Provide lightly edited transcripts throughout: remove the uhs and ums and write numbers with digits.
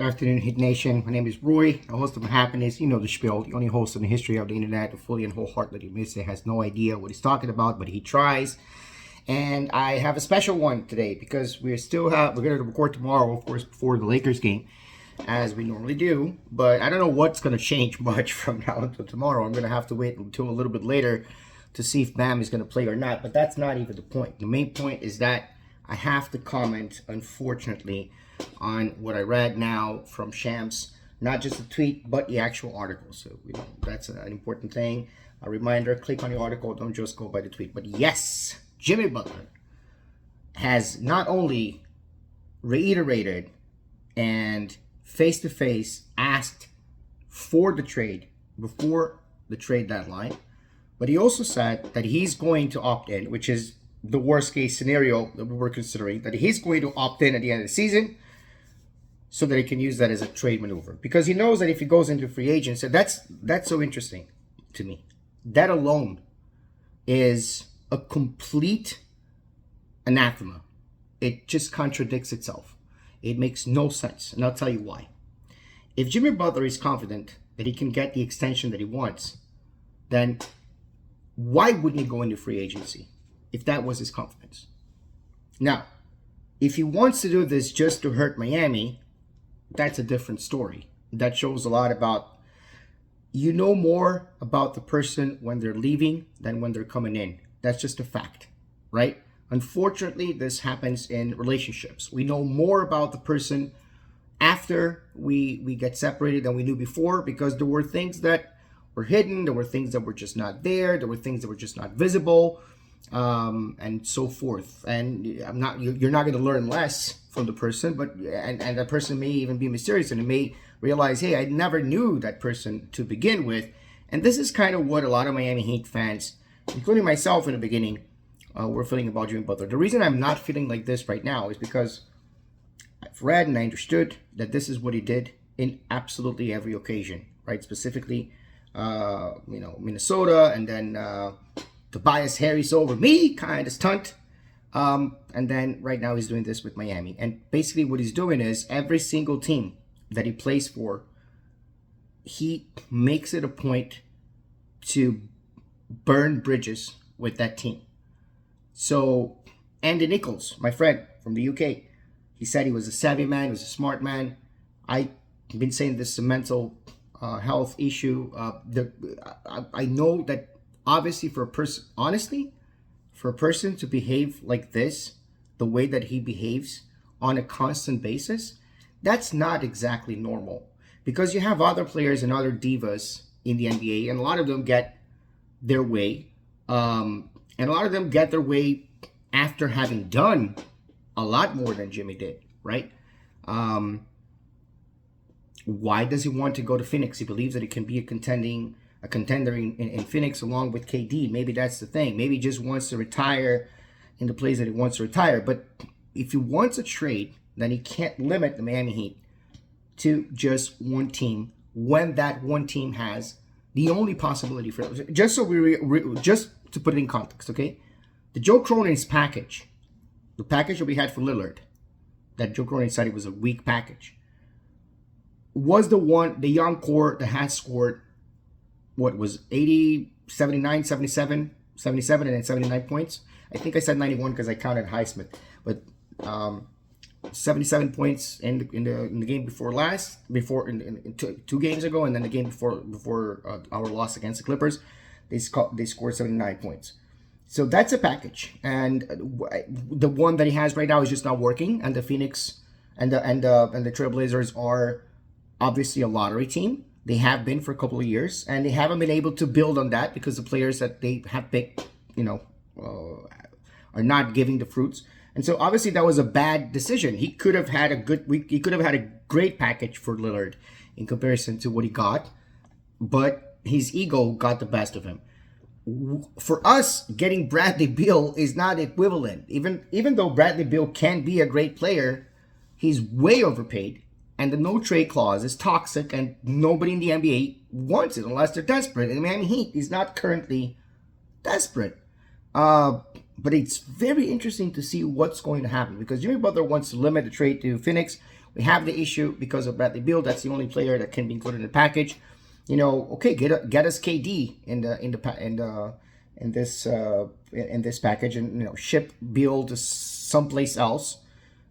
Good afternoon, Hit Nation. My name is Roy, the host of Happiness. You know the spiel. The only host in the history of the internet who fully and wholeheartedly admits he has no idea what he's talking about, but he tries. And I have a special one today because we're going to record tomorrow, of course, before the Lakers game, as we normally do. But I don't know what's going to change much from now until tomorrow. I'm going to have to wait until a little bit later to see if Bam is going to play or not. But that's not even the point. The main point is that I have to comment, unfortunately, on what I read now from Shams, not just the tweet, but the actual article. So, that's an important thing. A reminder, click on the article, don't just go by the tweet. But yes, Jimmy Butler has not only reiterated and face-to-face asked for the trade before the trade deadline, but he also said that he's going to opt in, which is the worst case scenario that we were considering, that he's going to opt in at the end of the season so that he can use that as a trade maneuver. Because he knows that if he goes into free agency, that's so interesting to me. That alone is a complete anathema. It just contradicts itself. It makes no sense, and I'll tell you why. If Jimmy Butler is confident that he can get the extension that he wants, then why wouldn't he go into free agency if that was his confidence? Now, if he wants to do this just to hurt Miami, that's a different story. That shows a lot about, you know more about the person when they're leaving than when they're coming in. That's just a fact, right? Unfortunately, this happens in relationships. We know more about the person after we get separated than we knew before, because there were things that were hidden, there were things that were just not there, there were things that were just not visible, and so forth. And you're not going to learn less from the person, but and that person may even be mysterious, and it may realize, hey, I never knew that person to begin with. And this is kind of what a lot of Miami Heat fans, including myself in the beginning, were feeling about Jimmy Butler. The reason I'm not feeling like this right now is because I've read and I understood that this is what he did in absolutely every occasion, right? Specifically, Minnesota, and then Tobias Harris over me kind of stunt. And then right now he's doing this with Miami. And basically what he's doing is every single team that he plays for, he makes it a point to burn bridges with that team. So Andy Nichols, my friend from the UK, he said he was a savvy man, he was a smart man. I've been saying this is a mental health issue. I know that obviously for a person, honestly, for a person to behave like this, the way that he behaves on a constant basis, that's not exactly normal. Because you have other players and other divas in the NBA, and a lot of them get their way. And a lot of them get their way after having done a lot more than Jimmy did, right? Why does he want to go to Phoenix? He believes that he can be a contender in Phoenix along with KD. Maybe that's the thing. Maybe he just wants to retire in the place that he wants to retire. But if he wants a trade, then he can't limit the Miami Heat to just one team when that one team has the only possibility for it. Just so just to put it in context, okay? The Joe Cronin's package, the package that we had for Lillard, that Joe Cronin said it was a weak package, was the young core that had scored, what was 80, 79, 77, and then 79 points. I think I said 91 because I counted Highsmith, but 77 points in the game in two games ago, and then the game before our loss against the Clippers, they scored 79 points. So that's a package, and the one that he has right now is just not working. And the Phoenix and the Trailblazers are obviously a lottery team. They have been for a couple of years, and they haven't been able to build on that because the players that they have picked, are not giving the fruits. And so obviously that was a bad decision. He could have had a great package for Lillard in comparison to what he got, but his ego got the best of him. For us, getting Bradley Beal is not equivalent. Even though Bradley Beal can be a great player, he's way overpaid, and the no trade clause is toxic, and nobody in the NBA wants it unless they're desperate. And the Miami Heat is not currently desperate. But it's very interesting to see what's going to happen, because Jimmy Butler wants to limit the trade to Phoenix, We have the issue because of Bradley Beal. That's the only player that can be included in the package. You know, okay, get us KD in this package, and you know, ship Beal to someplace else,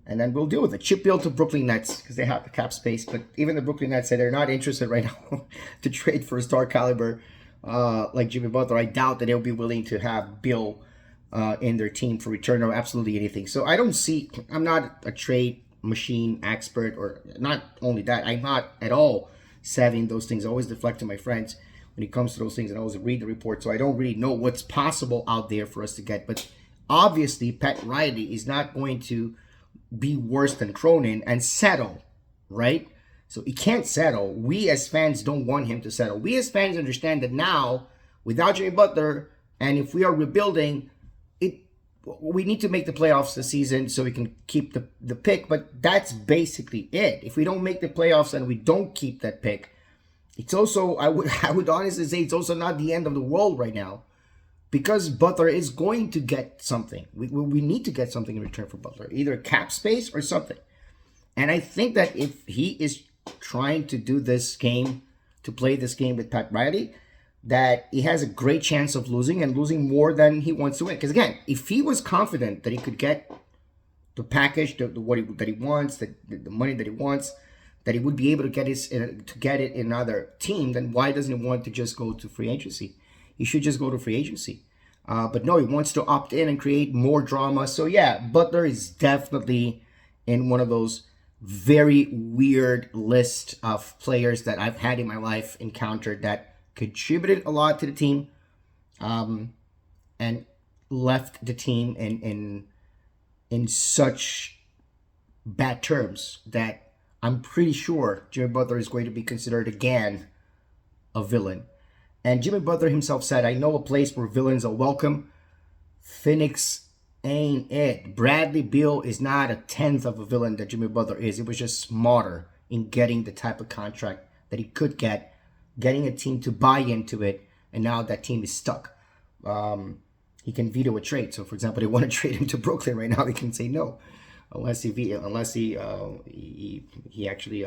and then we'll deal with it. Ship Beal to Brooklyn Nets because they have the cap space. But even the Brooklyn Nets say they're not interested right now to trade for a star caliber like Jimmy Butler. I doubt that they'll be willing to have Beal in their team for return or absolutely anything. So I don't see. I'm not a trade machine expert, or not only that, I'm not at all savvy in those things. I always deflect to my friends when it comes to those things, and I always read the report, so I don't really know what's possible out there for us to get. But obviously, Pat Riley is not going to be worse than Cronin and settle, right? So he can't settle. We as fans don't want him to settle. We as fans understand that now, without Jimmy Butler, and if we are rebuilding, we need to make the playoffs this season so we can keep the pick, but that's basically it. If we don't make the playoffs and we don't keep that pick, it's also, I would honestly say, it's also not the end of the world right now, because Butler is going to get something. We need to get something in return for Butler, either cap space or something. And I think that if he is trying to do this game, to play this game with Pat Riley, that he has a great chance of losing, and losing more than he wants to win. Because again, if he was confident that he could get the package, that he wants, the money that he wants, that he would be able to get it in another team, then why doesn't he want to just go to free agency? He should just go to free agency. But no, he wants to opt in and create more drama. So yeah, Butler is definitely in one of those very weird list of players that I've had in my life encountered that contributed a lot to the team, and left the team in such bad terms that I'm pretty sure Jimmy Butler is going to be considered again a villain. And Jimmy Butler himself said, "I know a place where villains are welcome. Phoenix ain't it." Bradley Beal is not a tenth of a villain that Jimmy Butler is. It was just smarter in getting the type of contract that he could get, getting a team to buy into it, and now that team is stuck. He can veto a trade. So, for example, they want to trade him to Brooklyn right now. They can say no, unless he actually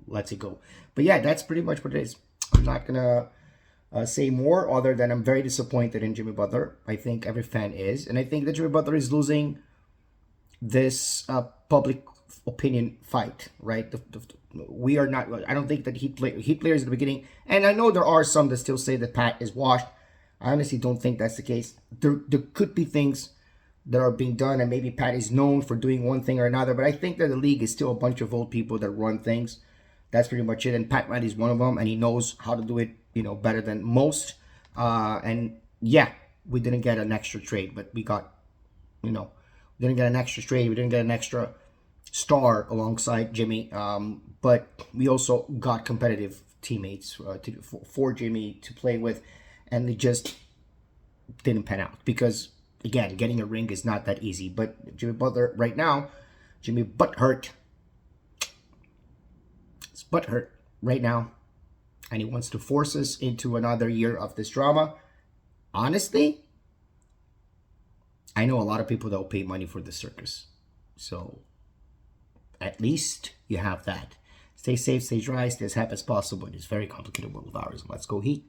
lets it go. But yeah, that's pretty much what it is. I'm not gonna say more other than I'm very disappointed in Jimmy Butler. I think every fan is, and I think that Jimmy Butler is losing this public opinion fight, right? We are not. I don't think that Heat players at the beginning, and I know there are some that still say that Pat is washed. I honestly don't think that's the case. There could be things that are being done, and maybe Pat is known for doing one thing or another, but I think that the league is still a bunch of old people that run things. That's pretty much it, and Pat Riley is one of them, and he knows how to do it, better than most. And yeah, we didn't get an extra trade, but we got, we didn't get an extra trade. We didn't get an extra star alongside Jimmy, but we also got competitive teammates for Jimmy to play with, and it just didn't pan out because, again, getting a ring is not that easy. But Jimmy Butler right now, Jimmy Butthurt, it's butthurt right now, and he wants to force us into another year of this drama. Honestly, I know a lot of people that will pay money for this circus, so at least you have that. Stay safe, stay dry, stay as happy as possible in this very complicated world of ours. Let's go Heat.